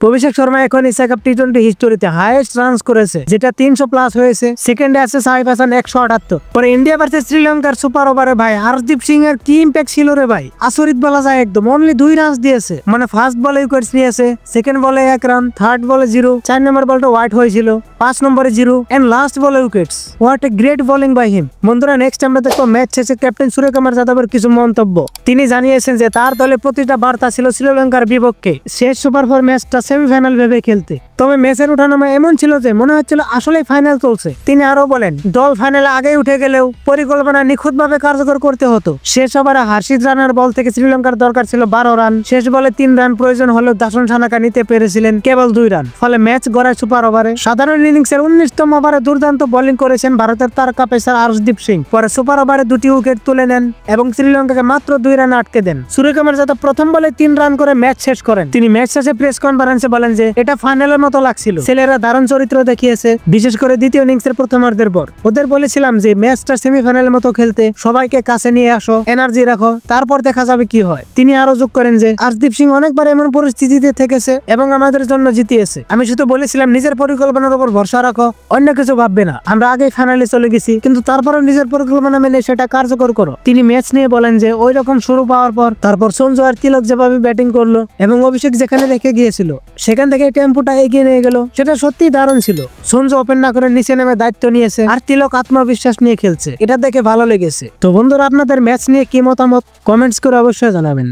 অভিষেক শর্মা এখন Asia cup টি-20 হিস্টোরিতে highest runs করেছে, যেটা 300+ হয়েছে। সেকেন্ডে আছে সাইফ হাসান 178। পরে ইন্ডিয়া ভার্সেস শ্রীলঙ্কার সুপার ওভারে ভাই হরদীপ সিং এর কি ইম্প্যাক্ট ছিল রে ভাই, আসরিত বলা যায় একদম। অনলি 2 রান দিয়েছে, মানে ফার্স্ট বলে উইকেটস নিয়েছে, সেকেন্ড বলে 1 রান, থার্ড বলে 0, 4 নম্বর বলটা ওয়াইড হয়েছিল, 5 নম্বরে 0 এন্ড লাস্ট বলে wickets. What a great bowling by him. বন্ধুরা, নেক্সট আমরা দেখবো ম্যাচ শেষে ক্যাপ্টেন সূর্যকুমার যাদবের কিছু মন্তব্য। তিনি জানিয়েছেন যে তার দলে প্রতিটা বার্তা ছিল শ্রীলঙ্কার বিপক্ষে, শেষ সুপার 4 ম্যাচটা সেমিফাইনাল ভেবে খেলতে। তবে ম্যাচের ওঠানামা এমন ছিল যে মনে হচ্ছিল আসলে ফাইনাল চলছে। তিনি আরো বলেন, দল ফাইনালে আগে উঠে গেলেও পরিকল্পনা নিখুঁতভাবে কার্যকর করতে হতো। শেষ ওভারে হার্ষিত রানার বল থেকে শ্রীলঙ্কার দরকার ছিল 12 রান, শেষ বলে 3 রান প্রয়োজন হলেও দাসন সানাকা নিতে পেরেছিলেন কেবল 2 রান। ফলে ম্যাচ গড়ায় সুপার ওভারে। সাধারণ ইনিংসের 19তম ওভারে দুর্দান্ত বোলিং করেছেন ভারতের তারকা পেসার হরদীপ সিং। পরে সুপার ওভারে 2টি উইকেট তুলে নেন এবং শ্রীলঙ্কাকে মাত্র 2 রানে আটকে দেন। সূর্যকুমার যাদব প্রথম বলে 3 রান করে ম্যাচ শেষ করেন। তিনি ম্যাচ শেষে প্রেস কনফারেন্সে বলেন যে এটা ফাইনালের মতো লাগছিল, ছেলেরা দারুণ চরিত্র দেখিয়েছে, বিশেষ করে দ্বিতীয় ইনিংসের প্রথমার্ধের পর। ওদের বলেছিলাম যে ম্যাচটা সেমিফাইনালের মতো খেলতে, সবাইকে কাছে নিয়ে আসো, এনার্জি রাখো, তারপর দেখা যাবে কি হয়। তিনি আরো যোগ করেন যে হরদীপ সিং অনেকবার এমন পরিস্থিতিতে থেকেছে এবং আমাদের জন্য জিতিয়েছে। আমি শুধু বলেছিলাম নিজের পরিকল্পনার উপর ভরসা রাখো, অন্য কিছু ভাববে না। আমরা আগে ফাইনালে চলে গেছি, কিন্তু তারপরে নিজের পরিকল্পনা মেনে সেটা কার্যকর করো। তিনি ম্যাচ নিয়ে বলেন যে ওই রকম শুরু পাওয়ার পর তারপর সঞ্জু আর তিলক যেভাবে ব্যাটিং করলো এবং অভিষেক যেখানে রেখে গিয়েছিল সেখান থেকে টেম্পোটা এগিয়ে নিয়ে গেল, সেটা সত্যি দারুণ ছিল। সঞ্জু ওপেন না করে নিচে নেমে দায়িত্ব নিয়েছে আর তিলক আত্মবিশ্বাস নিয়ে খেলছে, এটা দেখে ভালো লেগেছে। তো বন্ধুরা, আপনাদের ম্যাচ নিয়ে কি মতামত কমেন্টস করে অবশ্যই জানাবেন।